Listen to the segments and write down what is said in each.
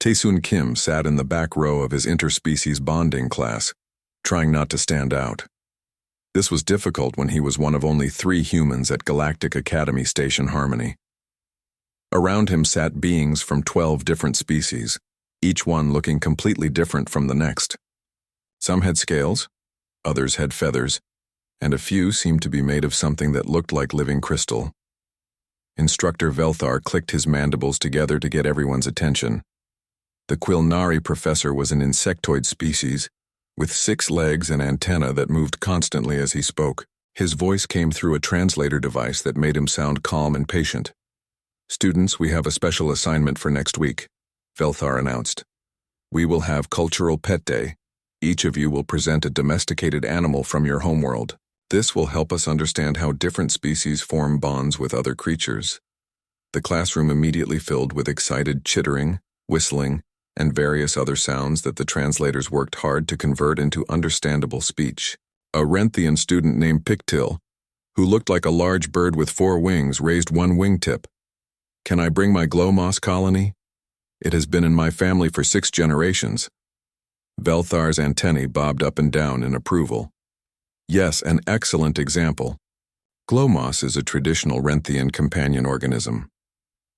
Taesun Kim sat in the back row of his interspecies bonding class, trying not to stand out. This was difficult when he was one of only 3 humans at Galactic Academy Station Harmony. Around him sat beings from 12 different species, each one looking completely different from the next. Some had scales, others had feathers, and a few seemed to be made of something that looked like living crystal. Instructor Velthar clicked his mandibles together to get everyone's attention. The Quilnari professor was an insectoid species, with 6 legs and antennae that moved constantly as he spoke. His voice came through a translator device that made him sound calm and patient. "Students, we have a special assignment for next week," Velthar announced. "We will have Cultural Pet Day. Each of you will present a domesticated animal from your homeworld. This will help us understand how different species form bonds with other creatures." The classroom immediately filled with excited chittering, whistling, and various other sounds that the translators worked hard to convert into understandable speech. A Renthian student named Pictil, who looked like a large bird with 4 wings, raised one wingtip. "Can I bring my glow moss colony? It has been in my family for 6 generations." Velthar's antennae bobbed up and down in approval. "Yes, an excellent example. Glow moss is a traditional Renthian companion organism."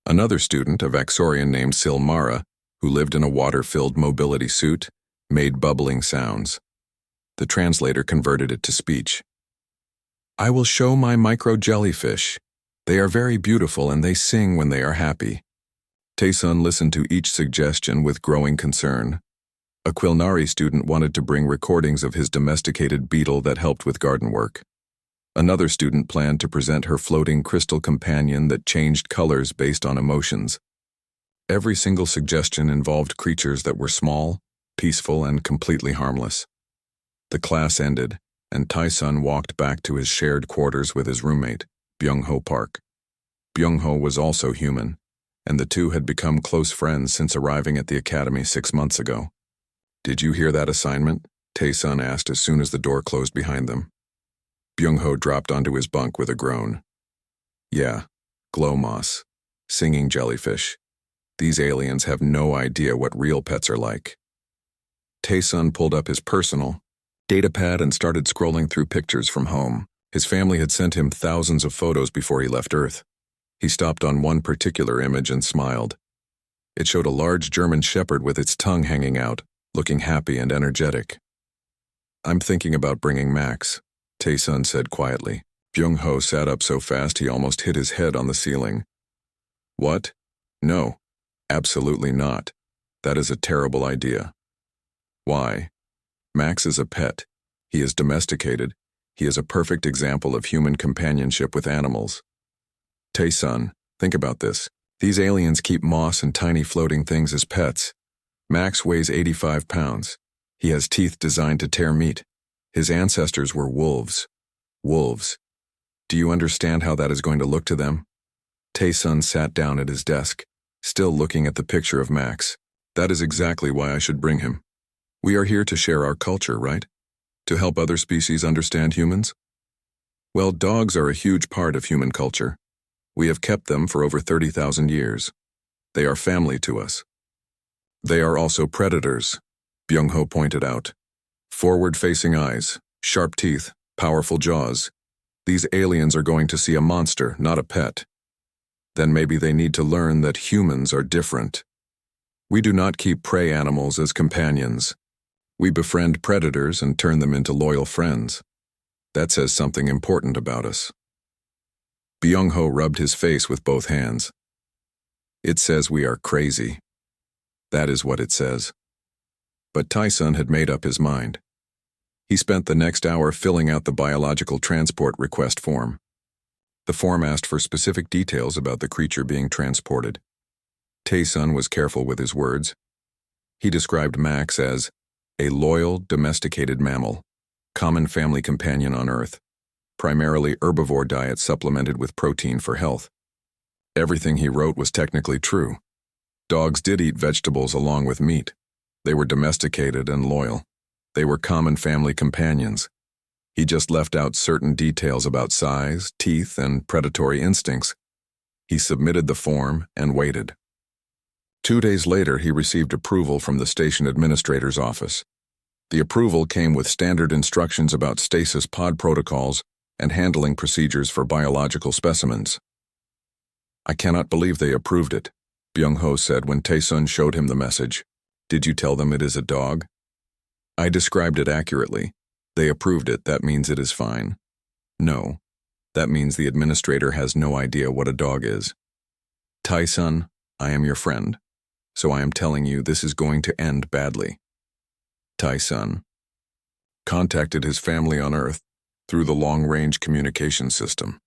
Another student, a Vaxorian named Silmara, who lived in a water-filled mobility suit, made bubbling sounds. The translator converted it to speech. "I will show my micro-jellyfish. They are very beautiful and they sing when they are happy." Taesun listened to each suggestion with growing concern. A Quilnari student wanted to bring recordings of his domesticated beetle that helped with garden work. Another student planned to present her floating crystal companion that changed colors based on emotions. Every single suggestion involved creatures that were small, peaceful, and completely harmless. The class ended, and Taesun walked back to his shared quarters with his roommate, Byung-ho Park. Byung-ho was also human, and the two had become close friends since arriving at the academy 6 months ago. "Did you hear that assignment?" Taesun asked as soon as the door closed behind them. Byung-ho dropped onto his bunk with a groan. "Yeah, glow moss, singing jellyfish. These aliens have no idea what real pets are like." Taesun pulled up his personal datapad and started scrolling through pictures from home. His family had sent him thousands of photos before he left Earth. He stopped on one particular image and smiled. It showed a large German shepherd with its tongue hanging out, looking happy and energetic. "I'm thinking about bringing Max," Taesun said quietly. Byung-ho sat up so fast he almost hit his head on the ceiling. "What? No, absolutely not. That is a terrible idea." "Why?" "Max is a pet. He is domesticated. He is a perfect example of human companionship with animals." "Taesun, think about this. These aliens keep moss and tiny floating things as pets. Max weighs 85 pounds. He has teeth designed to tear meat. His ancestors were wolves. Wolves. Do you understand how that is going to look to them?" Taesun sat down at his desk, still looking at the picture of Max. "That is exactly why I should bring him. We are here to share our culture, right? To help other species understand humans? Well, dogs are a huge part of human culture. We have kept them for over 30,000 years. They are family to us. They are also predators," Byung-ho pointed out. "Forward-facing eyes, sharp teeth, powerful jaws. These aliens are going to see a monster, not a pet. Then maybe they need to learn that humans are different. We do not keep prey animals as companions. We befriend predators and turn them into loyal friends. That says something important about us." Byung-ho rubbed his face with both hands. "It says we are crazy. That is what it says." But Taesun had made up his mind. He spent the next hour filling out the biological transport request form. The form asked for specific details about the creature being transported. Taesun was careful with his words. He described Max as a loyal, domesticated mammal, common family companion on Earth, primarily herbivore diet supplemented with protein for health. Everything he wrote was technically true. Dogs did eat vegetables along with meat. They were domesticated and loyal. They were common family companions. He just left out certain details about size, teeth, and predatory instincts. He submitted the form and waited. 2 days later, he received approval from the station administrator's office. The approval came with standard instructions about stasis pod protocols and handling procedures for biological specimens. "I cannot believe they approved it," Byung-ho said when Tae-sun showed him the message. "Did you tell them it is a dog?" "I described it accurately. They approved it, that means it is fine." "No. That means the administrator has no idea what a dog is." "Tai-sun, I am your friend, so I am telling you this is going to end badly." Tai-sun contacted his family on Earth through the long-range communication system.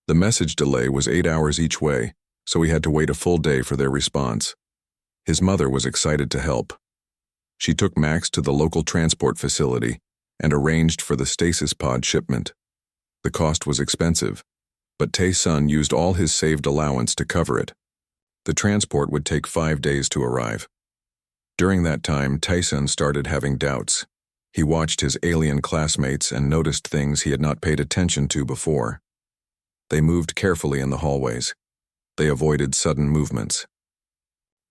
The message delay was 8 hours each way, so he had to wait a full day for their response. His mother was excited to help. She took Max to the local transport facility and arranged for the stasis pod shipment. The cost was expensive, but Tae-sun used all his saved allowance to cover it. The transport would take 5 days to arrive. During that time, Tae-sun started having doubts. He watched his alien classmates and noticed things he had not paid attention to before. They moved carefully in the hallways. They avoided sudden movements.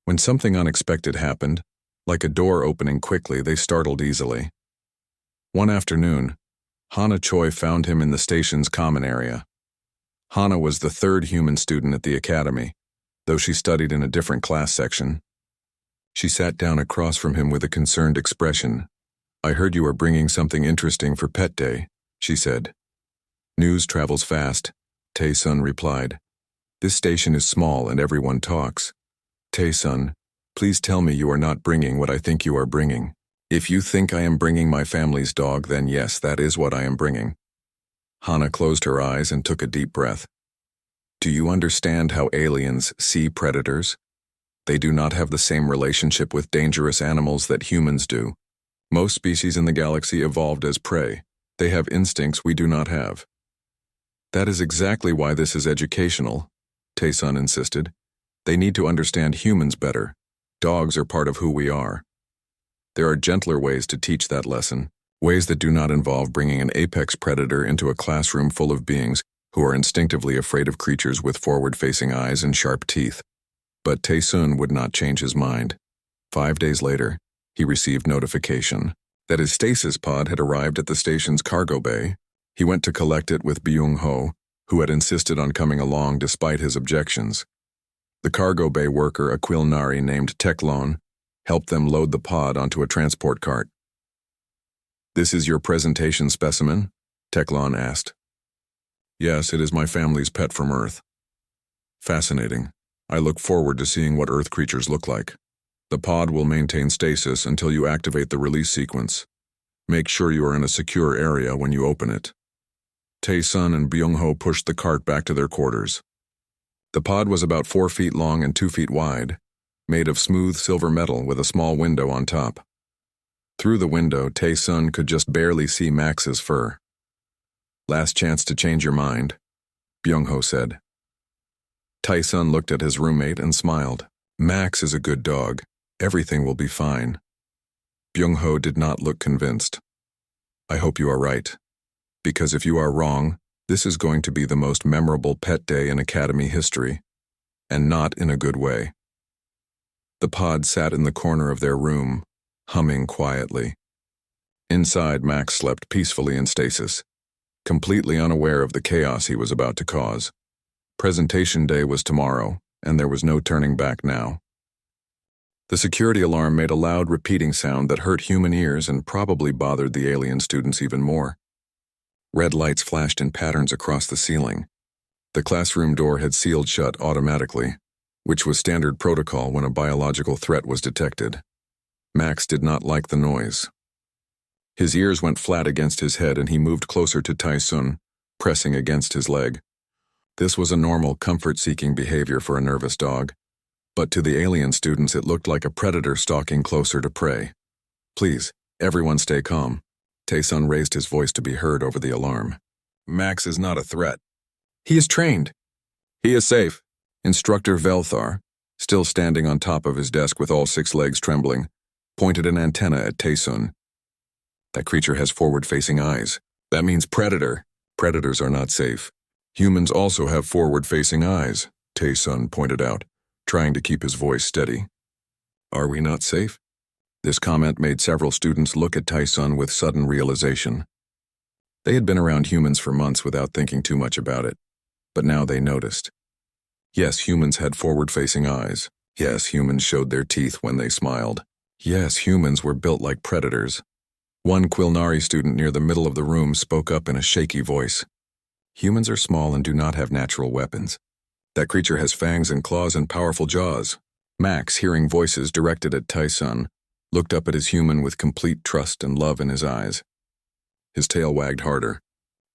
When something unexpected happened, like a door opening quickly, they startled easily. One afternoon, Hana Choi found him in the station's common area. Hana was the 3rd human student at the academy, though she studied in a different class section. She sat down across from him with a concerned expression. "I heard you are bringing something interesting for Pet Day," she said. "News travels fast," Tae-sun replied. "This station is small and everyone talks. Tae-sun, please tell me you are not bringing what I think you are bringing. If you think I am bringing my family's dog, then yes, that is what I am bringing." Hana closed her eyes and took a deep breath. "Do you understand how aliens see predators? They do not have the same relationship with dangerous animals that humans do. Most species in the galaxy evolved as prey. They have instincts we do not have." "That is exactly why this is educational," Tae-sun insisted. "They need to understand humans better. Dogs are part of who we are. There are gentler ways to teach that lesson, ways that do not involve bringing an apex predator into a classroom full of beings who are instinctively afraid of creatures with forward-facing eyes and sharp teeth." But Tae-sun would not change his mind. 5 days later, he received notification that his stasis pod had arrived at the station's cargo bay. He went to collect it with Byung-ho, who had insisted on coming along despite his objections. The cargo bay worker, a Quilnari named Teklon, helped them load the pod onto a transport cart. "This is your presentation specimen?" Teklon asked. "Yes, it is my family's pet from Earth." "Fascinating. I look forward to seeing what Earth creatures look like. The pod will maintain stasis until you activate the release sequence. Make sure you are in a secure area when you open it." Tae-sun and Byung-ho pushed the cart back to their quarters. The pod was about 4 feet long and 2 feet wide, made of smooth silver metal with a small window on top. Through the window, Tae-sun could just barely see Max's fur. "Last chance to change your mind," Byung-ho said. Tae-sun looked at his roommate and smiled. "Max is a good dog. Everything will be fine." Byung-ho did not look convinced. "I hope you are right. Because if you are wrong, this is going to be the most memorable pet day in Academy history. And not in a good way." The pod sat in the corner of their room, humming quietly. Inside, Max slept peacefully in stasis, completely unaware of the chaos he was about to cause. Presentation day was tomorrow, and there was no turning back now. The security alarm made a loud repeating sound that hurt human ears and probably bothered the alien students even more. Red lights flashed in patterns across the ceiling. The classroom door had sealed shut automatically, which was standard protocol when a biological threat was detected. Max did not like the noise. His ears went flat against his head and he moved closer to Tae-sun, pressing against his leg. This was a normal, comfort-seeking behavior for a nervous dog, but to the alien students it looked like a predator stalking closer to prey. "Please, everyone stay calm." Tae-sun raised his voice to be heard over the alarm. "Max is not a threat. He is trained. He is safe." Instructor Velthar, still standing on top of his desk with all 6 legs trembling, pointed an antenna at Tae-sun. "That creature has forward-facing eyes. That means predator. Predators are not safe. Humans also have forward-facing eyes," Tae-sun pointed out, trying to keep his voice steady. Are we not safe? This comment made several students look at Tyson with sudden realization. They had been around humans for months without thinking too much about it, but now they noticed. Yes, humans had forward-facing eyes. Yes, humans showed their teeth when they smiled. Yes, humans were built like predators. One Quilnari student near the middle of the room spoke up in a shaky voice. Humans are small and do not have natural weapons. That creature has fangs and claws and powerful jaws. Max, hearing voices directed at Tyson, looked up at his human with complete trust and love in his eyes. His tail wagged harder.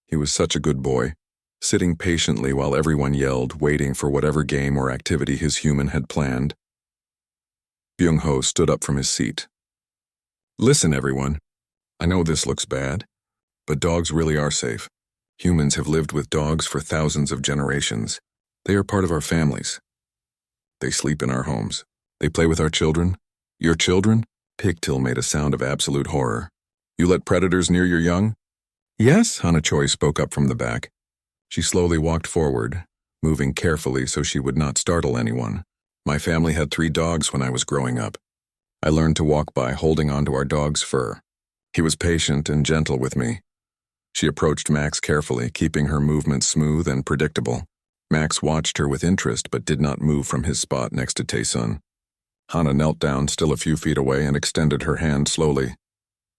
He was such a good boy, sitting patiently while everyone yelled, waiting for whatever game or activity his human had planned. Byung-ho stood up from his seat. Listen, everyone. I know this looks bad, but dogs really are safe. Humans have lived with dogs for thousands of generations. They are part of our families. They sleep in our homes. They play with our children. Your children? Pigtail made a sound of absolute horror. You let predators near your young? Yes, Hana Choi spoke up from the back. She slowly walked forward, moving carefully so she would not startle anyone. My family had 3 dogs when I was growing up. I learned to walk by holding onto our dog's fur. He was patient and gentle with me. She approached Max carefully, keeping her movements smooth and predictable. Max watched her with interest but did not move from his spot next to Tae-sun. Hana knelt down still a few feet away and extended her hand slowly.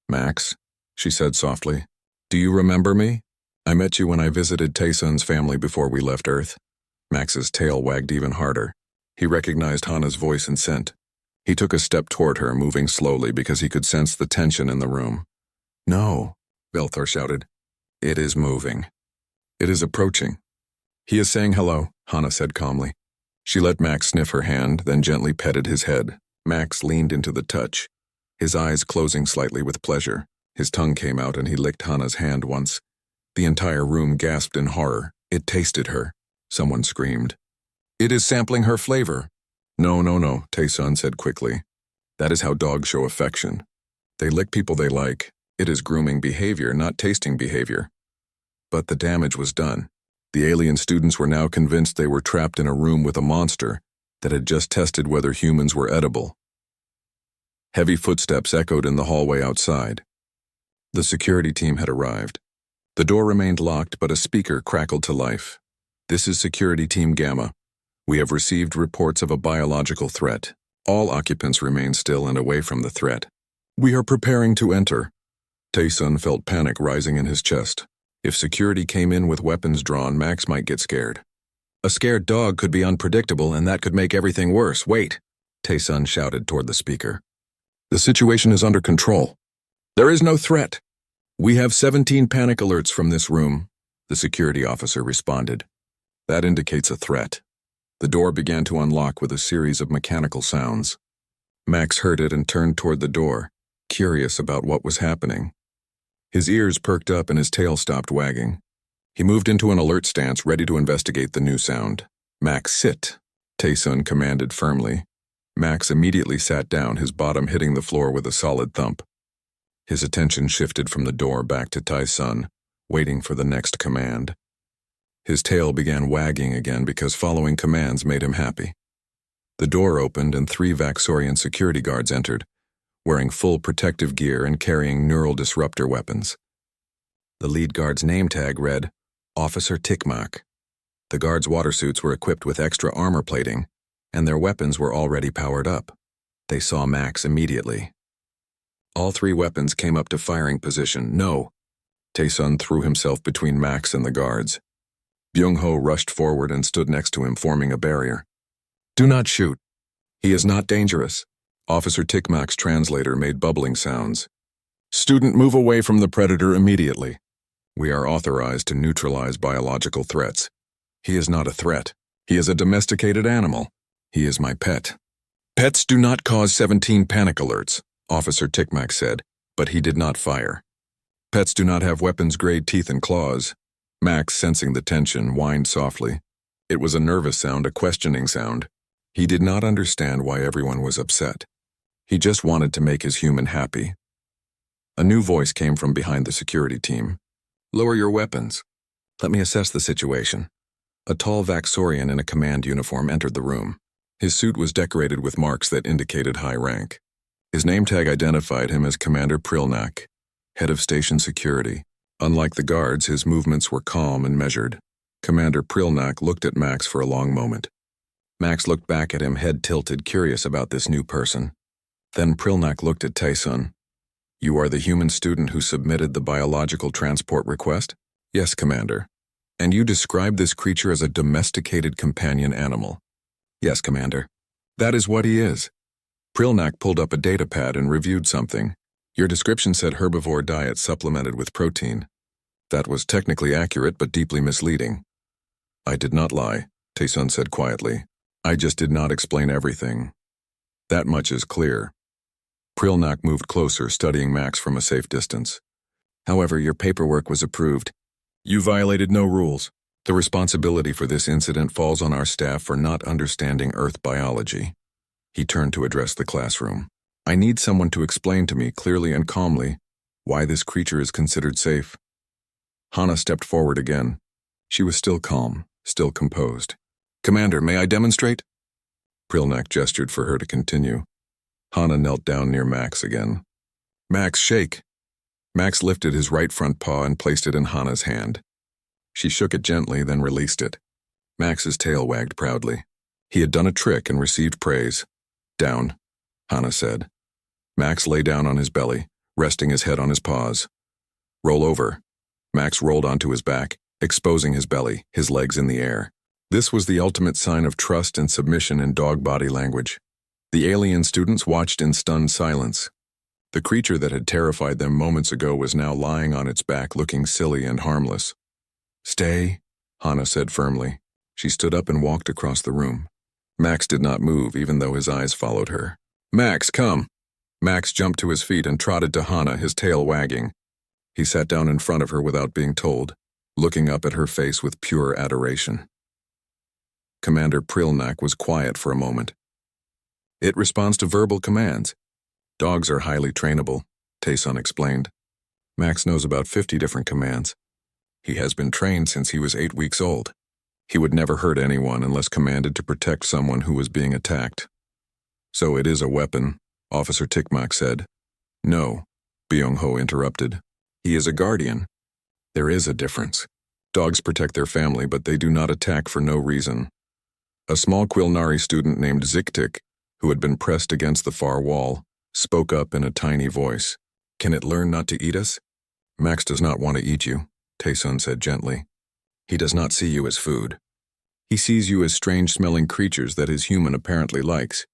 Max, she said softly, do you remember me? I met you when I visited Tae-sun's family before we left Earth. Max's tail wagged even harder. He recognized Hana's voice and scent. He took a step toward her, moving slowly because he could sense the tension in the room. No, Belthor shouted. It is moving. It is approaching. He is saying hello, Hana said calmly. She let Max sniff her hand, then gently petted his head. Max leaned into the touch, his eyes closing slightly with pleasure. His tongue came out and he licked Hana's hand once. The entire room gasped in horror. It tasted her. Someone screamed. It is sampling her flavor. No, Tae-sun said quickly. That is how dogs show affection. They lick people they like. It is grooming behavior, not tasting behavior. But the damage was done. The alien students were now convinced they were trapped in a room with a monster that had just tested whether humans were edible. Heavy footsteps echoed in the hallway outside. The security team had arrived. The door remained locked, but a speaker crackled to life. This is Security Team Gamma. We have received reports of a biological threat. All occupants remain still and away from the threat. We are preparing to enter. Tae-sun felt panic rising in his chest. If security came in with weapons drawn, Max might get scared. A scared dog could be unpredictable, and that could make everything worse. Wait, Tae-sun shouted toward the speaker. The situation is under control. There is no threat. We have 17 panic alerts from this room, the security officer responded. That indicates a threat. The door began to unlock with a series of mechanical sounds. Max heard it and turned toward the door, curious about what was happening. His ears perked up and his tail stopped wagging. He moved into an alert stance, ready to investigate the new sound. Max, sit, Tae-sun commanded firmly. Max immediately sat down, his bottom hitting the floor with a solid thump. His attention shifted from the door back to Tae-sun, waiting for the next command. His tail began wagging again because following commands made him happy. The door opened and 3 Vaxorian security guards entered, wearing full protective gear and carrying neural disruptor weapons. The lead guard's name tag read, Officer Tikmak. The guards' water suits were equipped with extra armor plating, and their weapons were already powered up. They saw Max immediately. All 3 weapons came up to firing position. No. Tae-sun threw himself between Max and the guards. Byung-ho rushed forward and stood next to him, forming a barrier. Do not shoot. He is not dangerous. Officer Tikmak's translator made bubbling sounds. Student, move away from the predator immediately. We are authorized to neutralize biological threats. He is not a threat. He is a domesticated animal. He is my pet. Pets do not cause 17 panic alerts, Officer Tikmak said, but he did not fire. Pets do not have weapons-grade teeth and claws. Max, sensing the tension, whined softly. It was a nervous sound, a questioning sound. He did not understand why everyone was upset. He just wanted to make his human happy. A new voice came from behind the security team. Lower your weapons. Let me assess the situation. A tall Vaxorian in a command uniform entered the room. His suit was decorated with marks that indicated high rank. His name tag identified him as Commander Prilnak, head of station security. Unlike the guards, his movements were calm and measured. Commander Prilnak looked at Max for a long moment. Max looked back at him, head tilted, curious about this new person. Then Prilnak looked at Taysun. "You are the human student who submitted the biological transport request?" "Yes, Commander." "And you described this creature as a domesticated companion animal?" "Yes, Commander." "That is what he is." Prilnak pulled up a datapad and reviewed something. "Your description said herbivore diet supplemented with protein. That was technically accurate but deeply misleading." "I did not lie," Taysun said quietly. "I just did not explain everything. That much is clear." Prilnak moved closer, studying Max from a safe distance. "However, your paperwork was approved. You violated no rules. The responsibility for this incident falls on our staff for not understanding Earth biology." He turned to address the classroom. "I need someone to explain to me clearly and calmly why this creature is considered safe." Hana stepped forward again. She was still calm, still composed. "Commander, may I demonstrate?" Prilnak gestured for her to continue. Hana knelt down near Max again. "Max, shake." Max lifted his right front paw and placed it in Hana's hand. She shook it gently, then released it. Max's tail wagged proudly. He had done a trick and received praise. "Down," Hana said. Max lay down on his belly, resting his head on his paws. "Roll over." Max rolled onto his back, exposing his belly, his legs in the air. This was the ultimate sign of trust and submission in dog body language. The alien students watched in stunned silence. The creature that had terrified them moments ago was now lying on its back, looking silly and harmless. "Stay," Hana said firmly. She stood up and walked across the room. Max did not move, even though his eyes followed her. "Max, come!" Max jumped to his feet and trotted to Hana, his tail wagging. He sat down in front of her without being told, looking up at her face with pure adoration. Commander Prilnak was quiet for a moment. "It responds to verbal commands. Dogs are highly trainable," Taysun explained. "Max knows about 50 different commands. He has been trained since he was 8 weeks old. He would never hurt anyone unless commanded to protect someone who was being attacked." "So it is a weapon," Officer Tikmak said. "No," Byung-ho interrupted. "He is a guardian. There is a difference. Dogs protect their family, but they do not attack for no reason." A small Quilnari student named Ziktik, who had been pressed against the far wall, spoke up in a tiny voice. "Can it learn not to eat us?" "Max does not want to eat you," Taysun said gently. "He does not see you as food. He sees you as strange-smelling creatures that his human apparently likes,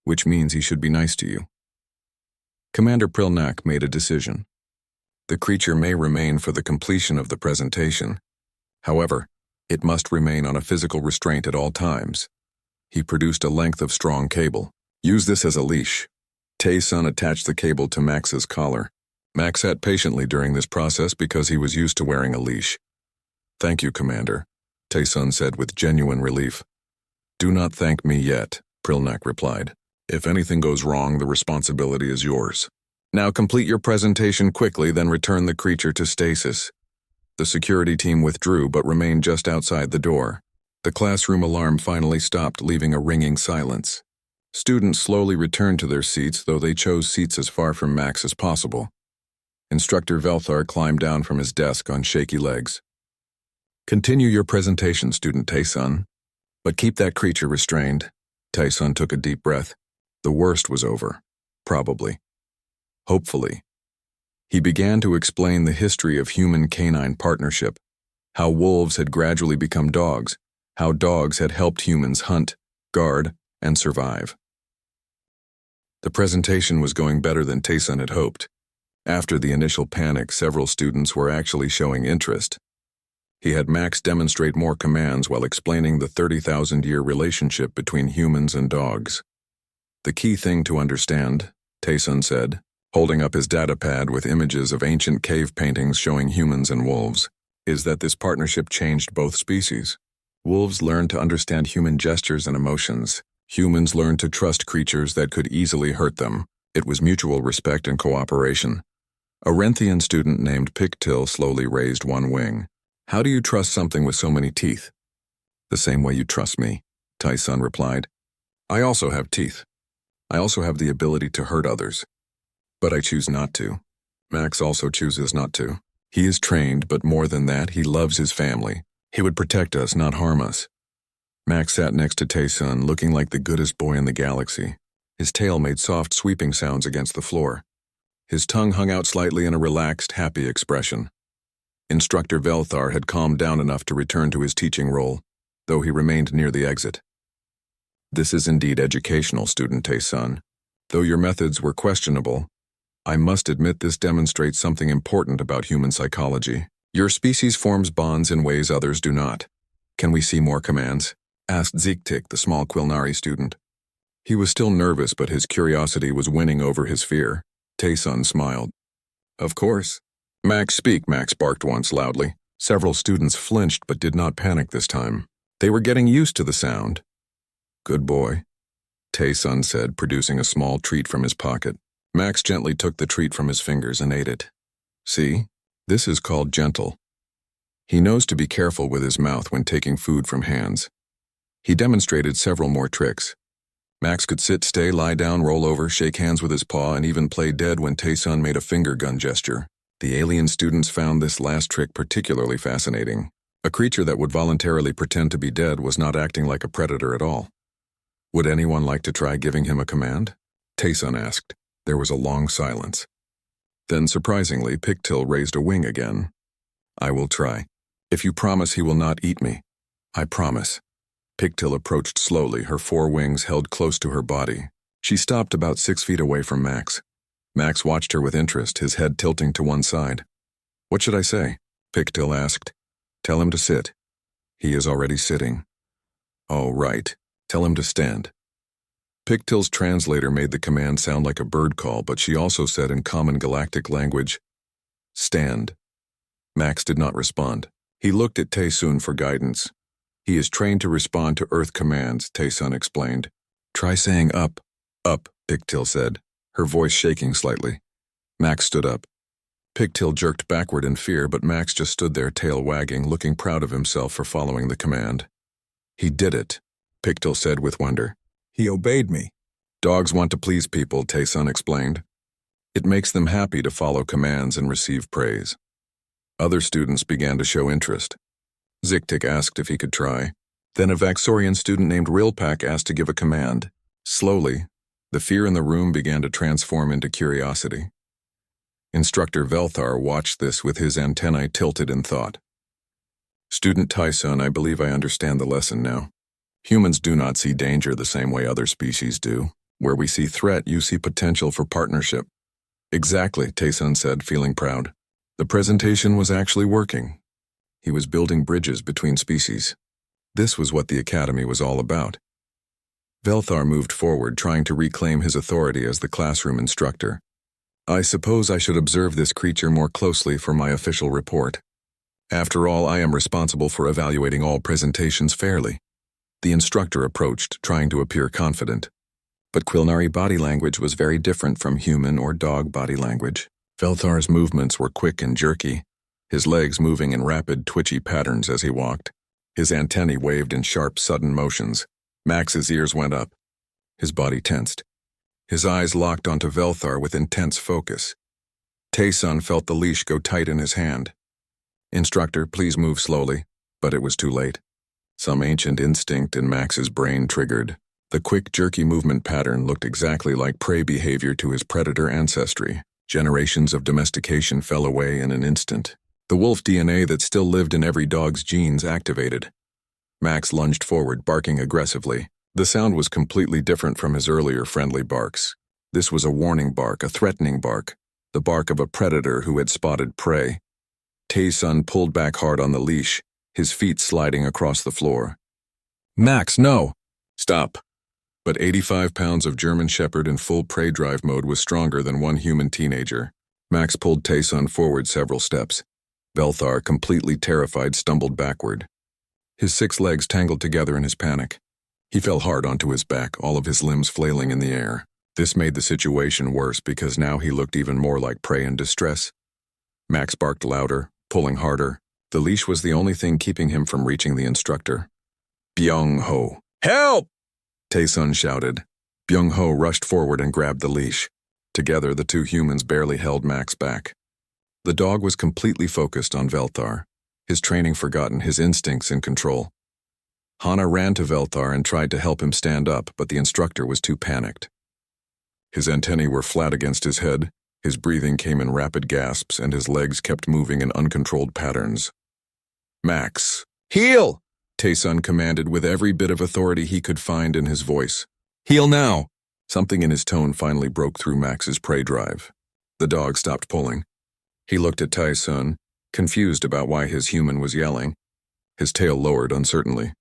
which means he should be nice to you." Commander Prilnak made a decision. The creature may remain for the completion of the presentation. However, it must remain on a physical restraint at all times. He produced a length of strong cable. "Use this as a leash." Taysun attached the cable to Max's collar. Max sat patiently during this process because he was used to wearing a leash. "Thank you, Commander," Taysun said with genuine relief. "Do not thank me yet," Prilnak replied. "If anything goes wrong, the responsibility is yours. Now complete your presentation quickly, then return the creature to stasis." The security team withdrew but remained just outside the door. The classroom alarm finally stopped, leaving a ringing silence. Students slowly returned to their seats, though they chose seats as far from Max as possible. Instructor Velthar climbed down from his desk on shaky legs. "Continue your presentation, Student Taysun, but keep that creature restrained." Taysun took a deep breath. The worst was over. Probably. Hopefully. He began to explain the history of human-canine partnership, how wolves had gradually become dogs, how dogs had helped humans hunt, guard, and survive. The presentation was going better than Taysun had hoped. After the initial panic, several students were actually showing interest. He had Max demonstrate more commands while explaining the 30,000-year relationship between humans and dogs. "The key thing to understand," Taysun said, holding up his datapad with images of ancient cave paintings showing humans and wolves, "is that this partnership changed both species. Wolves learned to understand human gestures and emotions. Humans learned to trust creatures that could easily hurt them. It was mutual respect and cooperation." A Renthian student named Pictil slowly raised one wing. "How do you trust something with so many teeth?" "The same way you trust me," Taysun replied. I also have teeth. I also have the ability to hurt others. But I choose not to. Max also chooses not to. He is trained, but more than that, he loves his family. He would protect us, not harm us. Max sat next to Tae-sun, looking like the goodest boy in the galaxy. His tail made soft, sweeping sounds against the floor. His tongue hung out slightly in a relaxed, happy expression. Instructor Velthar had calmed down enough to return to his teaching role, though he remained near the exit. This is indeed educational, student Tae-sun. Though your methods were questionable, I must admit this demonstrates something important about human psychology. Your species forms bonds in ways others do not. Can we see more commands? Asked Zeektik, the small Quilnari student. He was still nervous, but his curiosity was winning over his fear. Tae-sun smiled. Of course. Max, speak, Max barked once loudly. Several students flinched but did not panic this time. They were getting used to the sound. Good boy, Tae-sun said, producing a small treat from his pocket. Max gently took the treat from his fingers and ate it. See? This is called gentle. He knows to be careful with his mouth when taking food from hands. He demonstrated several more tricks. Max could sit, stay, lie down, roll over, shake hands with his paw, and even play dead when Tae-sun made a finger gun gesture. The alien students found this last trick particularly fascinating. A creature that would voluntarily pretend to be dead was not acting like a predator at all. Would anyone like to try giving him a command? Tae-sun asked. There was a long silence. Then, surprisingly, Pictil raised a wing again. I will try. If you promise he will not eat me. I promise. Pictil approached slowly, her four wings held close to her body. She stopped about 6 feet away from Max. Max watched her with interest, his head tilting to one side. What should I say? Pictil asked. Tell him to sit. He is already sitting. Oh, right. Tell him to stand. Pictil's translator made the command sound like a bird call, but she also said in common galactic language, stand. Max did not respond. He looked at Tae-sun for guidance. He is trained to respond to Earth commands, Tae-sun explained. Try saying up, Pictil said, her voice shaking slightly. Max stood up. Pictil jerked backward in fear, but Max just stood there, tail wagging, looking proud of himself for following the command. He did it, Pictil said with wonder. He obeyed me. Dogs want to please people, Tae-sun explained. It makes them happy to follow commands and receive praise. Other students began to show interest. Zeektik asked if he could try. Then a Vaxorian student named Rilpak asked to give a command. Slowly, the fear in the room began to transform into curiosity. Instructor Velthar watched this with his antennae tilted in thought. Student Tae-sun, I believe I understand the lesson now. Humans do not see danger the same way other species do. Where we see threat, you see potential for partnership. Exactly, Tae-sun said, feeling proud. The presentation was actually working. He was building bridges between species. This was what the academy was all about. Velthar moved forward, trying to reclaim his authority as the classroom instructor. I suppose I should observe this creature more closely for my official report. After all, I am responsible for evaluating all presentations fairly. The instructor approached, trying to appear confident. But Quilnari body language was very different from human or dog body language. Velthar's movements were quick and jerky, his legs moving in rapid, twitchy patterns as he walked. His antennae waved in sharp, sudden motions. Max's ears went up. His body tensed. His eyes locked onto Velthar with intense focus. Tae-sun felt the leash go tight in his hand. Instructor, please move slowly. But it was too late. Some ancient instinct in Max's brain triggered. The quick, jerky movement pattern looked exactly like prey behavior to his predator ancestry. Generations of domestication fell away in an instant. The wolf DNA that still lived in every dog's genes activated. Max lunged forward, barking aggressively. The sound was completely different from his earlier friendly barks. This was a warning bark, a threatening bark, the bark of a predator who had spotted prey. Tae-sun pulled back hard on the leash, his feet sliding across the floor. Max, no! Stop! But 85 pounds of German Shepherd in full prey drive mode was stronger than one human teenager. Max pulled Tae-sun forward several steps. Velthar, completely terrified, stumbled backward. His 6 legs tangled together in his panic. He fell hard onto his back, all of his limbs flailing in the air. This made the situation worse because now he looked even more like prey in distress. Max barked louder, pulling harder. The leash was the only thing keeping him from reaching the instructor. Byung-ho! Help! Tae-sun shouted. Byung-ho rushed forward and grabbed the leash. Together, the two humans barely held Max back. The dog was completely focused on Velthar, his training forgotten, his instincts in control. Hana ran to Velthar and tried to help him stand up, but the instructor was too panicked. His antennae were flat against his head, his breathing came in rapid gasps, and his legs kept moving in uncontrolled patterns. Max, heel! Tae-sun commanded with every bit of authority he could find in his voice. Heel now! Something in his tone finally broke through Max's prey drive. The dog stopped pulling. He looked at Tae-sun, confused about why his human was yelling. His tail lowered uncertainly.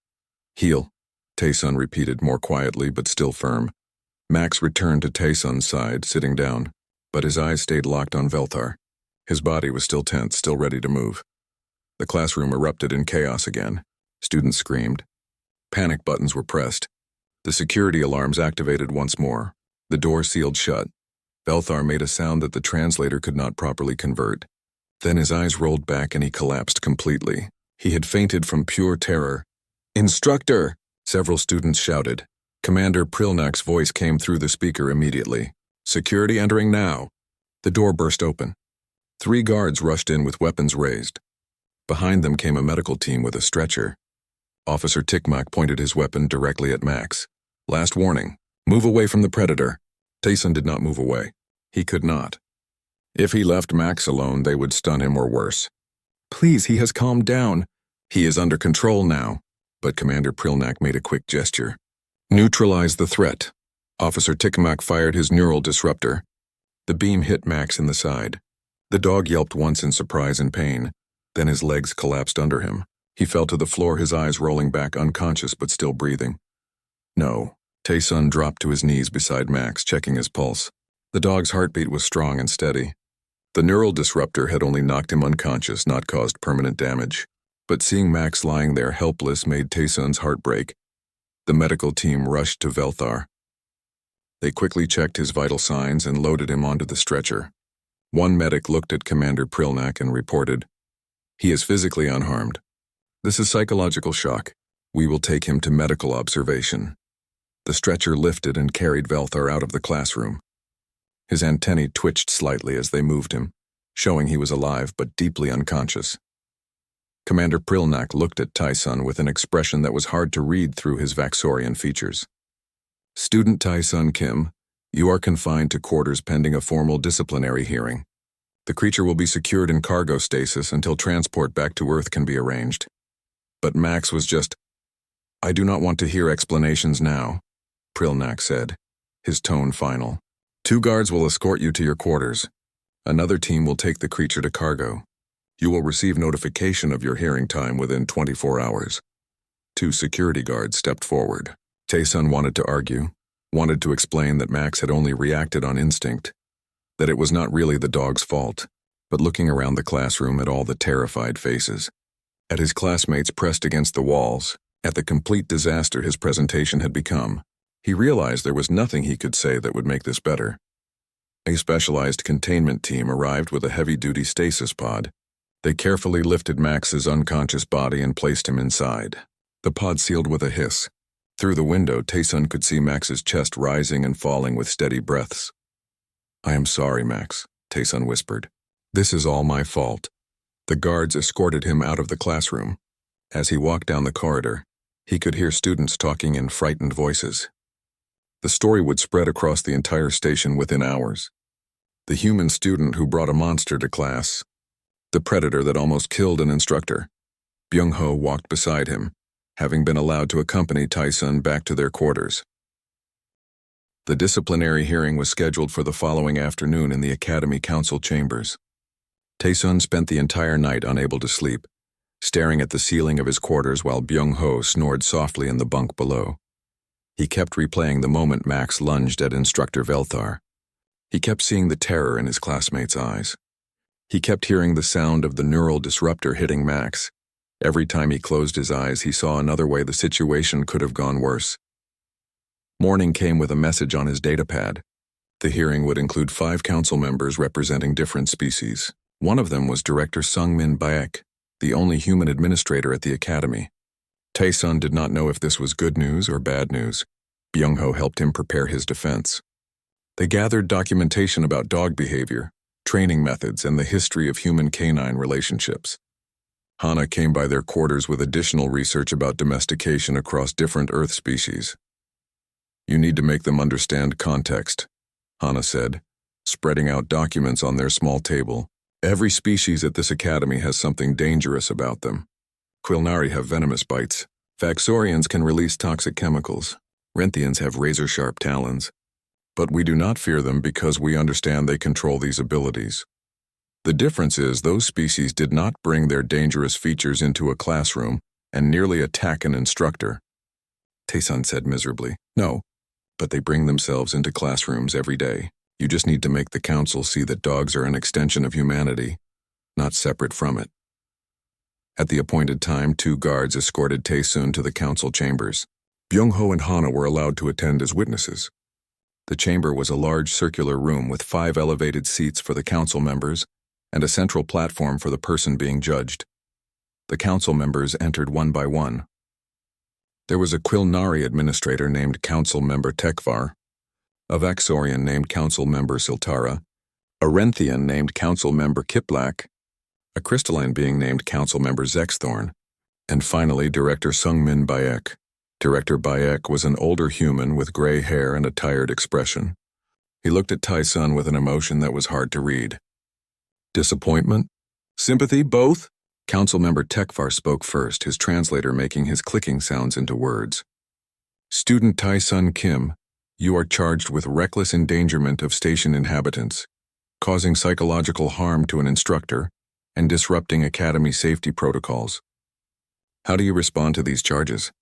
Heel, Tae-sun repeated more quietly but still firm. Max returned to Tae-sun's side, sitting down, but his eyes stayed locked on Velthar. His body was still tense, still ready to move. The classroom erupted in chaos again. Students screamed. Panic buttons were pressed. The security alarms activated once more. The door sealed shut. Velthar made a sound that the translator could not properly convert. Then his eyes rolled back and he collapsed completely. He had fainted from pure terror. Instructor! Several students shouted. Commander Prilnak's voice came through the speaker immediately. Security entering now. The door burst open. 3 guards rushed in with weapons raised. Behind them came a medical team with a stretcher. Officer Tikmak pointed his weapon directly at Max. Last warning. Move away from the predator. Tae-sun did not move away. He could not. If he left Max alone, they would stun him or worse. Please, he has calmed down. He is under control now. But Commander Prilnak made a quick gesture. Neutralize the threat. Officer Tikmak fired his neural disruptor. The beam hit Max in the side. The dog yelped once in surprise and pain. Then his legs collapsed under him. He fell to the floor, his eyes rolling back, unconscious but still breathing. No. Tae-sun dropped to his knees beside Max, checking his pulse. The dog's heartbeat was strong and steady. The neural disruptor had only knocked him unconscious, not caused permanent damage. But seeing Max lying there helpless made Tae-sun's heart break. The medical team rushed to Velthar. They quickly checked his vital signs and loaded him onto the stretcher. One medic looked at Commander Prilnak and reported, "He is physically unharmed. This is psychological shock. We will take him to medical observation." The stretcher lifted and carried Velthar out of the classroom. His antennae twitched slightly as they moved him, showing he was alive but deeply unconscious. Commander Prilnak looked at Tae-sun with an expression that was hard to read through his Vaxorian features. Student Tae-sun Kim, you are confined to quarters pending a formal disciplinary hearing. The creature will be secured in cargo stasis until transport back to Earth can be arranged. But Max was just, I do not want to hear explanations now, Prilnak said, his tone final. 2 guards will escort you to your quarters. Another team will take the creature to cargo. You will receive notification of your hearing time within 24 hours. 2 security guards stepped forward. Tae-sun wanted to argue, wanted to explain that Max had only reacted on instinct, that it was not really the dog's fault, but looking around the classroom at all the terrified faces, at his classmates pressed against the walls, at the complete disaster his presentation had become, he realized there was nothing he could say that would make this better. A specialized containment team arrived with a heavy-duty stasis pod. They carefully lifted Max's unconscious body and placed him inside. The pod sealed with a hiss. Through the window, Tae-sun could see Max's chest rising and falling with steady breaths. I am sorry, Max, Tae-sun whispered. This is all my fault. The guards escorted him out of the classroom. As he walked down the corridor, he could hear students talking in frightened voices. The story would spread across the entire station within hours. The human student who brought a monster to class. The predator that almost killed an instructor. Byung-ho walked beside him, having been allowed to accompany Tae-sun back to their quarters. The disciplinary hearing was scheduled for the following afternoon in the Academy Council chambers. Tae-sun spent the entire night unable to sleep, staring at the ceiling of his quarters while Byung-ho snored softly in the bunk below. He kept replaying the moment Max lunged at Instructor Velthar. He kept seeing the terror in his classmates' eyes. He kept hearing the sound of the neural disruptor hitting Max. Every time he closed his eyes, he saw another way the situation could have gone worse. Morning came with a message on his datapad. The hearing would include 5 council members representing different species. One of them was Director Sungmin Baek, the only human administrator at the academy. Tae-sun did not know if this was good news or bad news. Byung-ho helped him prepare his defense. They gathered documentation about dog behavior, training methods, and the history of human-canine relationships. Hana came by their quarters with additional research about domestication across different Earth species. You need to make them understand context, Hana said, spreading out documents on their small table. Every species at this academy has something dangerous about them. Quilnari have venomous bites. Vaxorians can release toxic chemicals. Renthians have razor-sharp talons. But we do not fear them because we understand they control these abilities. The difference is those species did not bring their dangerous features into a classroom and nearly attack an instructor. Tae-sun said miserably. No, but they bring themselves into classrooms every day. You just need to make the council see that dogs are an extension of humanity, not separate from it. At the appointed time, 2 guards escorted Tae-sun to the council chambers. Byung-ho and Hana were allowed to attend as witnesses. The chamber was a large circular room with 5 elevated seats for the council members and a central platform for the person being judged. The council members entered one by one. There was a Quilnari administrator named Council Member Tekvar, a Vaxorian named Council Member Siltara, a Renthian named Council Member Kiplak, a crystalline being named Council Member Zexthorn, and finally Director Sungmin Bayek. Director Bayek was an older human with gray hair and a tired expression. He looked at Tae-sun with an emotion that was hard to read. Disappointment? Sympathy? Both? Council Member Tekvar spoke first, his translator making his clicking sounds into words. Student Tae-sun Kim, you are charged with reckless endangerment of station inhabitants, causing psychological harm to an instructor, and disrupting academy safety protocols. How do you respond to these charges?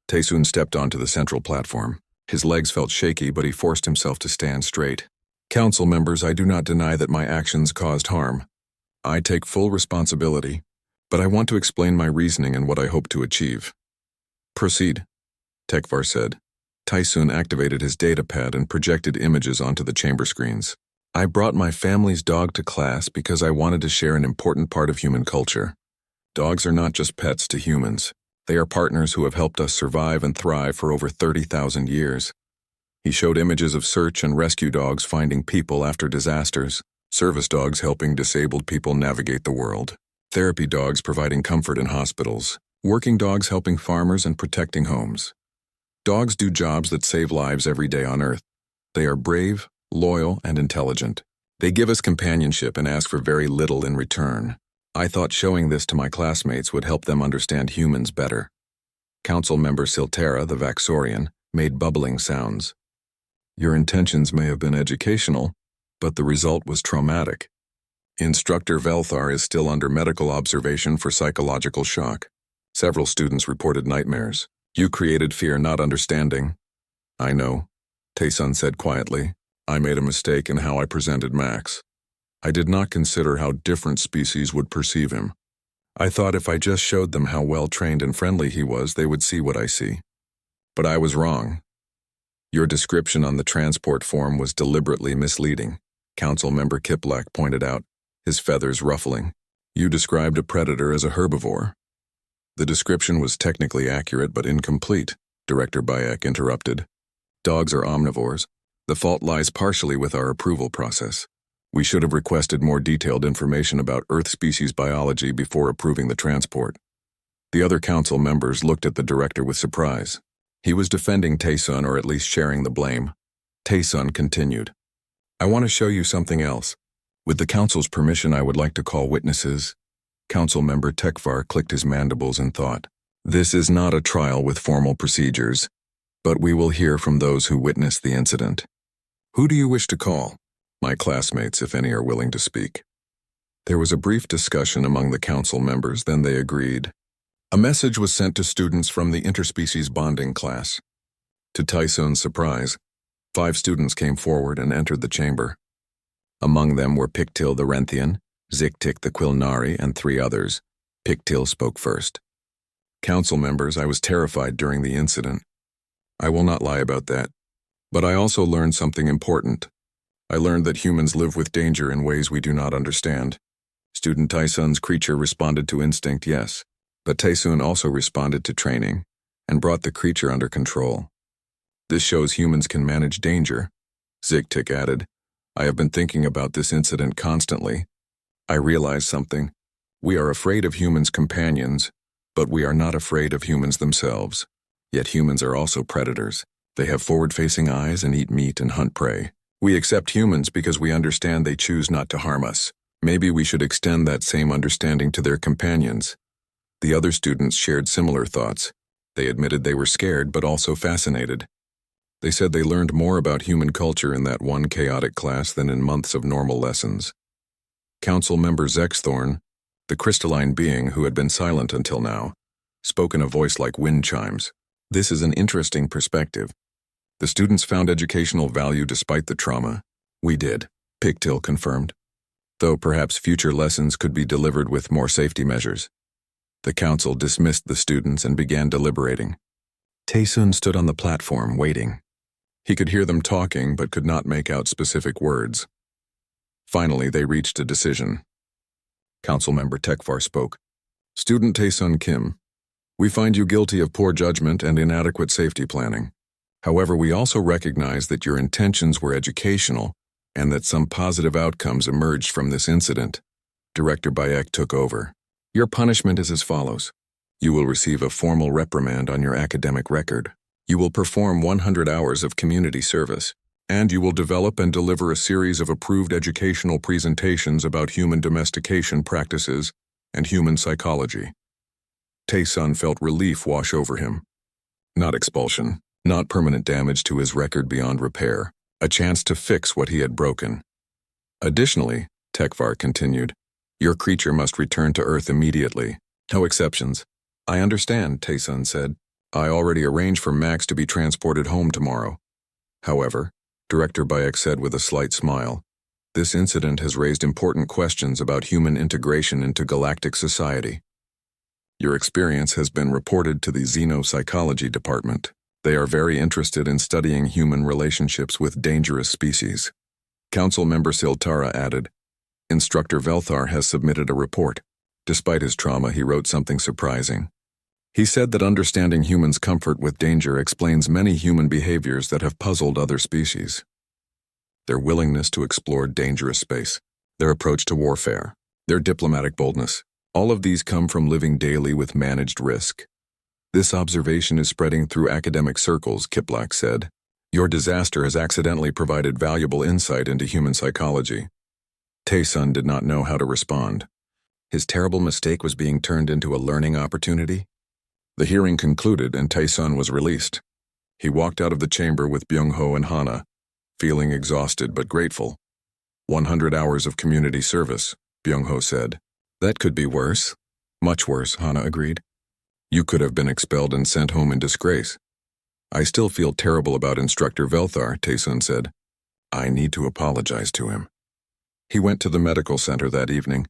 Tae-sun stepped onto the central platform. His legs felt shaky, but he forced himself to stand straight. Council members, I do not deny that my actions caused harm. I take full responsibility, but I want to explain my reasoning and what I hope to achieve. Proceed, Tekvar said. Tae-sun activated his datapad and projected images onto the chamber screens. I brought my family's dog to class because I wanted to share an important part of human culture. Dogs are not just pets to humans. They are partners who have helped us survive and thrive for over 30,000 years. He showed images of search and rescue dogs finding people after disasters, service dogs helping disabled people navigate the world, therapy dogs providing comfort in hospitals, working dogs helping farmers and protecting homes. Dogs do jobs that save lives every day on Earth. They are brave, loyal, and intelligent. They give us companionship and ask for very little in return. I thought showing this to my classmates would help them understand humans better. Council Member Siltara, the Vaxorian, made bubbling sounds. Your intentions may have been educational, but the result was traumatic. Instructor Velthar is still under medical observation for psychological shock. Several students reported nightmares. You created fear, not understanding. I know, Tae-sun said quietly. I made a mistake in how I presented Max. I did not consider how different species would perceive him. I thought if I just showed them how well-trained and friendly he was, they would see what I see. But I was wrong. Your description on the transport form was deliberately misleading, Council Member Kiplak pointed out, his feathers ruffling. You described a predator as a herbivore. The description was technically accurate but incomplete, Director Bayek interrupted. Dogs are omnivores. The fault lies partially with our approval process. We should have requested more detailed information about Earth species biology before approving the transport. The other council members looked at the director with surprise. He was defending Tae-sun, or at least sharing the blame. Tae-sun continued. I want to show you something else. With the council's permission, I would like to call witnesses. Council Member Tekvar clicked his mandibles in thought. This is not a trial with formal procedures, but we will hear from those who witnessed the incident. Who do you wish to call? My classmates, if any, are willing to speak. There was a brief discussion among the council members, then they agreed. A message was sent to students from the interspecies bonding class. To Tae-sun's surprise, 5 students came forward and entered the chamber. Among them were Pictil the Renthian, Ziktik the Quilnari, and 3 others. Pictil spoke first. Council members, I was terrified during the incident. I will not lie about that. But I also learned something important. I learned that humans live with danger in ways we do not understand. Student Tae-sun's creature responded to instinct, yes, but Tae-sun also responded to training and brought the creature under control. This shows humans can manage danger. Zigtik added, I have been thinking about this incident constantly. I realize something. We are afraid of humans' companions, but we are not afraid of humans themselves. Yet humans are also predators. They have forward-facing eyes and eat meat and hunt prey. We accept humans because we understand they choose not to harm us. Maybe we should extend that same understanding to their companions. The other students shared similar thoughts. They admitted they were scared but also fascinated. They said they learned more about human culture in that one chaotic class than in months of normal lessons. Council member Zexthorn, the crystalline being who had been silent until now, spoke in a voice like wind chimes. This is an interesting perspective. The students found educational value despite the trauma. We did, Pigtail confirmed. Though perhaps future lessons could be delivered with more safety measures. The council dismissed the students and began deliberating. Taesun stood on the platform, waiting. He could hear them talking but could not make out specific words. Finally, they reached a decision. Councilmember Tekvar spoke. Student Taesun Kim, we find you guilty of poor judgment and inadequate safety planning. However, we also recognize that your intentions were educational and that some positive outcomes emerged from this incident. Director Bayek took over. Your punishment is as follows. You will receive a formal reprimand on your academic record. You will perform 100 hours of community service, and you will develop and deliver a series of approved educational presentations about human domestication practices and human psychology. Taesun felt relief wash over him. Not expulsion, not permanent damage to his record beyond repair, a chance to fix what he had broken. Additionally, Tekvar continued, your creature must return to Earth immediately. No exceptions. I understand, Taesun said. I already arranged for Max to be transported home tomorrow. However, Director Bayek said with a slight smile, this incident has raised important questions about human integration into galactic society. Your experience has been reported to the Xenopsychology Department. They are very interested in studying human relationships with dangerous species. Council member Siltara added, Instructor Velthar has submitted a report. Despite his trauma, he wrote something surprising. He said that understanding humans' comfort with danger explains many human behaviors that have puzzled other species. Their willingness to explore dangerous space, their approach to warfare, their diplomatic boldness, all of these come from living daily with managed risk. This observation is spreading through academic circles, Kiplak said. Your disaster has accidentally provided valuable insight into human psychology. Taesun did not know how to respond. His terrible mistake was being turned into a learning opportunity. The hearing concluded and Taesun was released. He walked out of the chamber with Byung-ho and Hana, feeling exhausted but grateful. 100 hours of community service, Byung-ho said. That could be worse. Much worse, Hana agreed. You could have been expelled and sent home in disgrace. I still feel terrible about Instructor Velthar, Taesun said. I need to apologize to him. He went to the medical center that evening.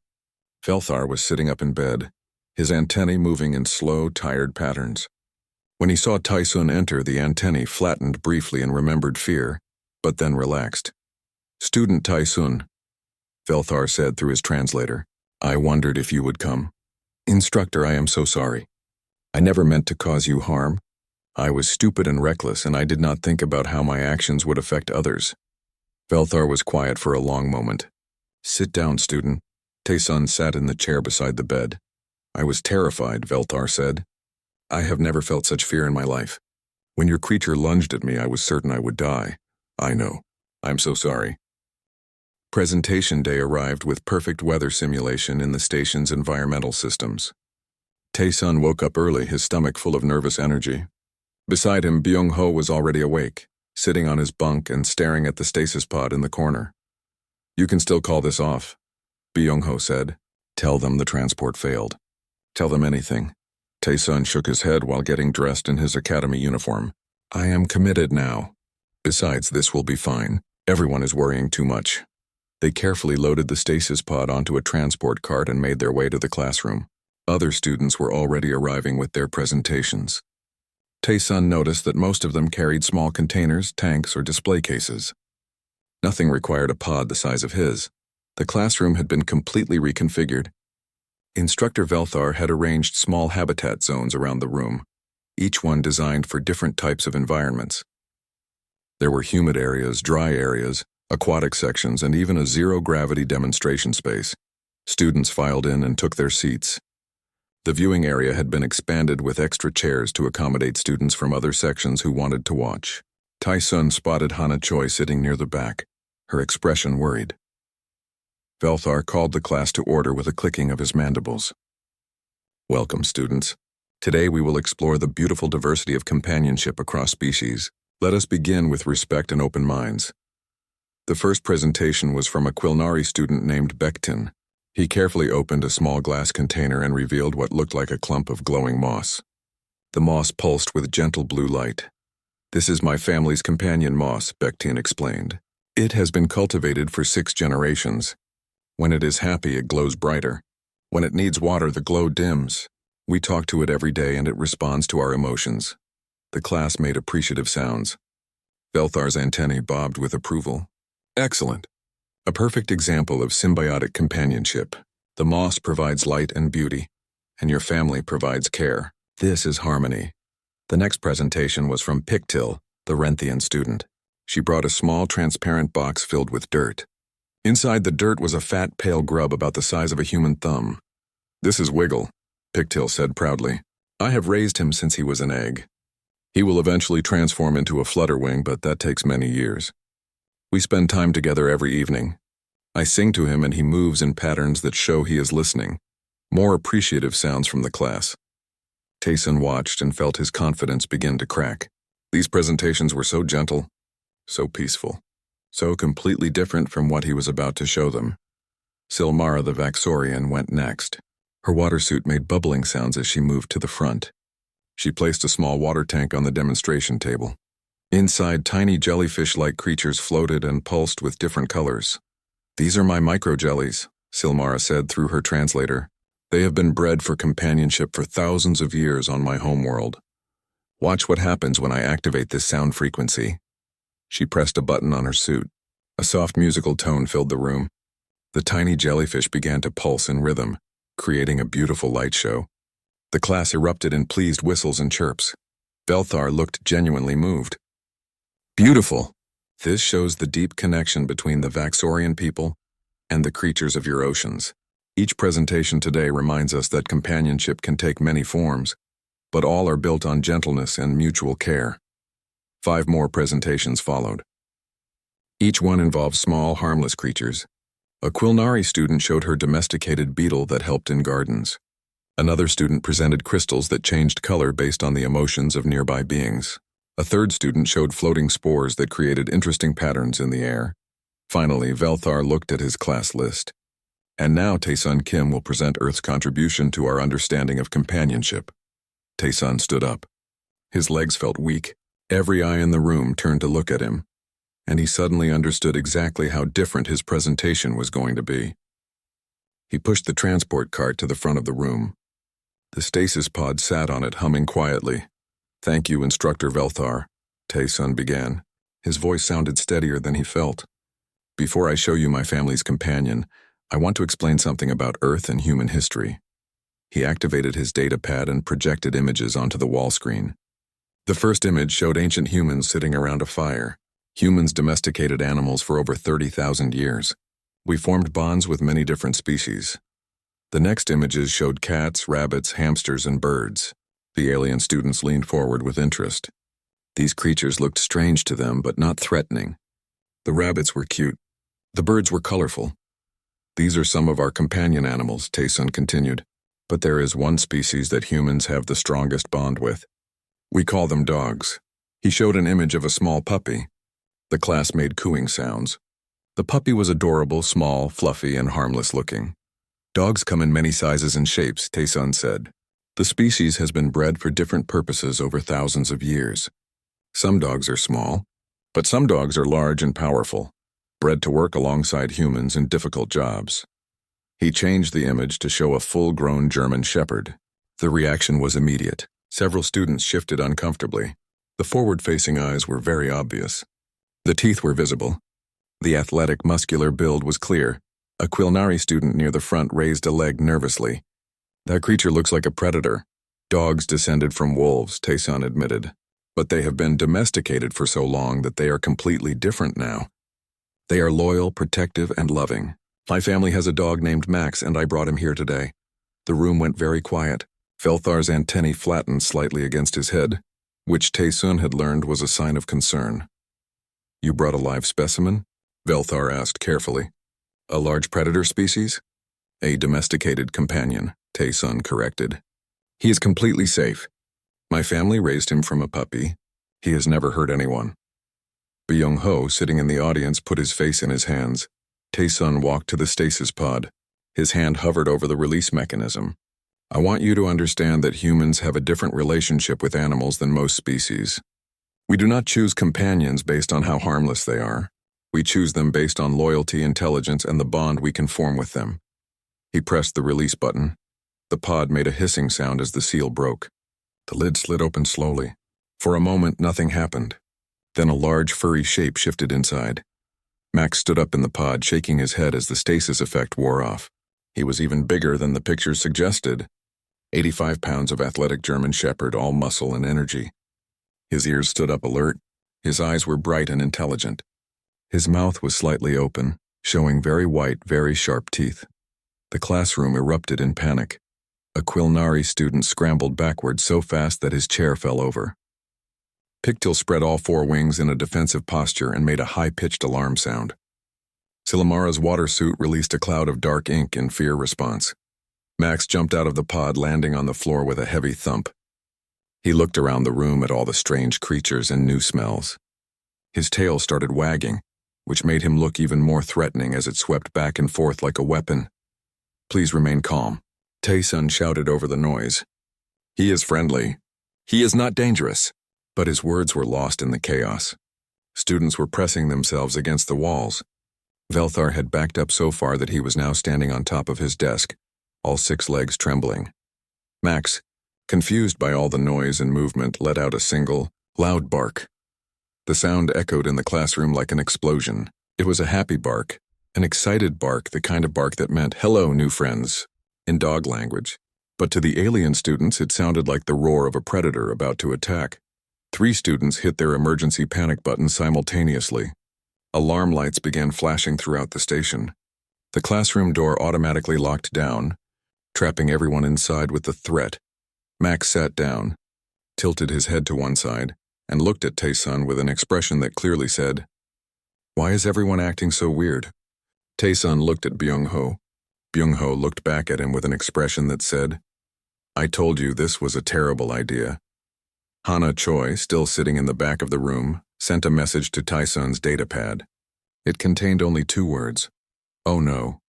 Velthar was sitting up in bed, his antennae moving in slow, tired patterns. When he saw Taesun enter, the antennae flattened briefly in remembered fear, but then relaxed. Student Taesun, Velthar said through his translator, I wondered if you would come. Instructor, I am so sorry. I never meant to cause you harm. I was stupid and reckless, and I did not think about how my actions would affect others. Velthar was quiet for a long moment. Sit down, student. Taesun sat in the chair beside the bed. I was terrified, Velthar said. I have never felt such fear in my life. When your creature lunged at me, I was certain I would die. I know. I'm so sorry. Presentation day arrived with perfect weather simulation in the station's environmental systems. Taesun woke up early, his stomach full of nervous energy. Beside him, Byung-ho was already awake, sitting on his bunk and staring at the stasis pod in the corner. You can still call this off, Byung-ho said. Tell them the transport failed. Tell them anything. Taesun shook his head while getting dressed in his academy uniform. I am committed now. Besides, this will be fine. Everyone is worrying too much. They carefully loaded the stasis pod onto a transport cart and made their way to the classroom. Other students were already arriving with their presentations. Taesun noticed that most of them carried small containers, tanks, or display cases. Nothing required a pod the size of his. The classroom had been completely reconfigured. Instructor Velthar had arranged small habitat zones around the room, each one designed for different types of environments. There were humid areas, dry areas, aquatic sections, and even a zero-gravity demonstration space. Students filed in and took their seats. The viewing area had been expanded with extra chairs to accommodate students from other sections who wanted to watch. Tai-sun spotted Hana Choi sitting near the back, her expression worried. Velthar called the class to order with a clicking of his mandibles. Welcome, students. Today we will explore the beautiful diversity of companionship across species. Let us begin with respect and open minds. The first presentation was from a Quilnari student named Bektin. He carefully opened a small glass container and revealed what looked like a clump of glowing moss. The moss pulsed with gentle blue light. This is my family's companion moss, Bektin explained. It has been cultivated for 6 generations. When it is happy, it glows brighter. When it needs water, the glow dims. We talk to it every day and it responds to our emotions. The class made appreciative sounds. Velthar's antennae bobbed with approval. Excellent. A perfect example of symbiotic companionship. The moss provides light and beauty, and your family provides care. This is harmony. The next presentation was from Pictil, the Renthian student. She brought a small transparent box filled with dirt. Inside the dirt was a fat, pale grub about the size of a human thumb. This is Wiggle, Pictil said proudly. I have raised him since he was an egg. He will eventually transform into a flutterwing, but that takes many years. We spend time together every evening. I sing to him and he moves in patterns that show he is listening. More appreciative sounds from the class. Tayson watched and felt his confidence begin to crack. These presentations were so gentle, so peaceful, so completely different from what he was about to show them. Silmara the Vaxorian went next. Her water suit made bubbling sounds as she moved to the front. She placed a small water tank on the demonstration table. Inside, tiny jellyfish-like creatures floated and pulsed with different colors. These are my microjellies, Silmara said through her translator. They have been bred for companionship for thousands of years on my homeworld. Watch what happens when I activate this sound frequency. She pressed a button on her suit. A soft musical tone filled the room. The tiny jellyfish began to pulse in rhythm, creating a beautiful light show. The class erupted in pleased whistles and chirps. Velthar looked genuinely moved. Beautiful! This shows the deep connection between the Vaxorian people and the creatures of your oceans. Each presentation today reminds us that companionship can take many forms, but all are built on gentleness and mutual care. 5 more presentations followed. Each one involves small, harmless creatures. A Quilnari student showed her domesticated beetle that helped in gardens. Another student presented crystals that changed color based on the emotions of nearby beings. A third student showed floating spores that created interesting patterns in the air. Finally, Velthar looked at his class list. And now Taesun Kim will present Earth's contribution to our understanding of companionship. Taesun stood up. His legs felt weak. Every eye in the room turned to look at him, and he suddenly understood exactly how different his presentation was going to be. He pushed the transport cart to the front of the room. The stasis pod sat on it, humming quietly. Thank you, Instructor Velthar, Taesun began. His voice sounded steadier than he felt. Before I show you my family's companion, I want to explain something about Earth and human history. He activated his data pad and projected images onto the wall screen. The first image showed ancient humans sitting around a fire. Humans domesticated animals for over 30,000 years. We formed bonds with many different species. The next images showed cats, rabbits, hamsters, and birds. The alien students leaned forward with interest. These creatures looked strange to them, but not threatening. The rabbits were cute. The birds were colorful. These are some of our companion animals, Taesun continued. But there is one species that humans have the strongest bond with. We call them dogs. He showed an image of a small puppy. The class made cooing sounds. The puppy was adorable, small, fluffy, and harmless looking. Dogs come in many sizes and shapes, Taesun said. The species has been bred for different purposes over thousands of years. Some dogs are small, but some dogs are large and powerful, bred to work alongside humans in difficult jobs. He changed the image to show a full-grown German Shepherd. The reaction was immediate. Several students shifted uncomfortably. The forward-facing eyes were very obvious. The teeth were visible. The athletic, muscular build was clear. A Quilnari student near the front raised a leg nervously. That creature looks like a predator. Dogs descended from wolves, Taesun admitted. but they have been domesticated for so long that they are completely different now. They are loyal, protective, and loving. My family has a dog named Max, and I brought him here today. The room went very quiet. Velthar's antennae flattened slightly against his head, which Tae-sun had learned was a sign of concern. You brought a live specimen? Velthar asked carefully. A large predator species? A domesticated companion, Tae-sun corrected. He is completely safe. My family raised him from a puppy. He has never hurt anyone. Byung-ho, sitting in the audience, put his face in his hands. Tae-sun walked to the stasis pod. His hand hovered over the release mechanism. I want you to understand that humans have a different relationship with animals than most species. We do not choose companions based on how harmless they are. We choose them based on loyalty, intelligence, and the bond we can form with them. He pressed the release button. The pod made a hissing sound as the seal broke. The lid slid open slowly. For a moment, nothing happened. Then a large, furry shape shifted inside. Max stood up in the pod, shaking his head as the stasis effect wore off. He was even bigger than the pictures suggested. 85 pounds of athletic German shepherd, all muscle and energy. His ears stood up alert. His eyes were bright and intelligent. His mouth was slightly open, showing very white, very sharp teeth. The classroom erupted in panic. A Quilnari student scrambled backward so fast that his chair fell over. Pictil spread all four wings in a defensive posture and made a high-pitched alarm sound. Silamara's water suit released a cloud of dark ink in fear response. Max jumped out of the pod, landing on the floor with a heavy thump. He looked around the room at all the strange creatures and new smells. His tail started wagging, which made him look even more threatening as it swept back and forth like a weapon. Please remain calm, Tae-sun shouted over the noise. He is friendly. He is not dangerous. But his words were lost in the chaos. Students were pressing themselves against the walls. Velthar had backed up so far that he was now standing on top of his desk, all 6 legs trembling. Max, confused by all the noise and movement, let out a single, loud bark. The sound echoed in the classroom like an explosion. It was a happy bark, an excited bark, the kind of bark that meant, "Hello, new friends," in dog language. But to the alien students, it sounded like the roar of a predator about to attack. 3 students hit their emergency panic button simultaneously. Alarm lights began flashing throughout the station. The classroom door automatically locked down, trapping everyone inside with the threat. Max sat down, tilted his head to one side, and looked at Tae-sun with an expression that clearly said, "Why is everyone acting so weird?" Tae-sun looked at Byung-ho. Byung-ho looked back at him with an expression that said, "I told you this was a terrible idea." Hana Choi, still sitting in the back of the room, sent a message to Tae-sun's datapad. It contained only 2 words. Oh no.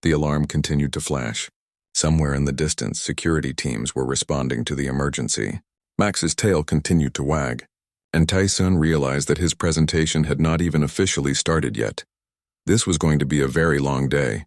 The alarm continued to flash. Somewhere in the distance, security teams were responding to the emergency. Max's tail continued to wag, and Tae-sun realized that his presentation had not even officially started yet. This was going to be a very long day.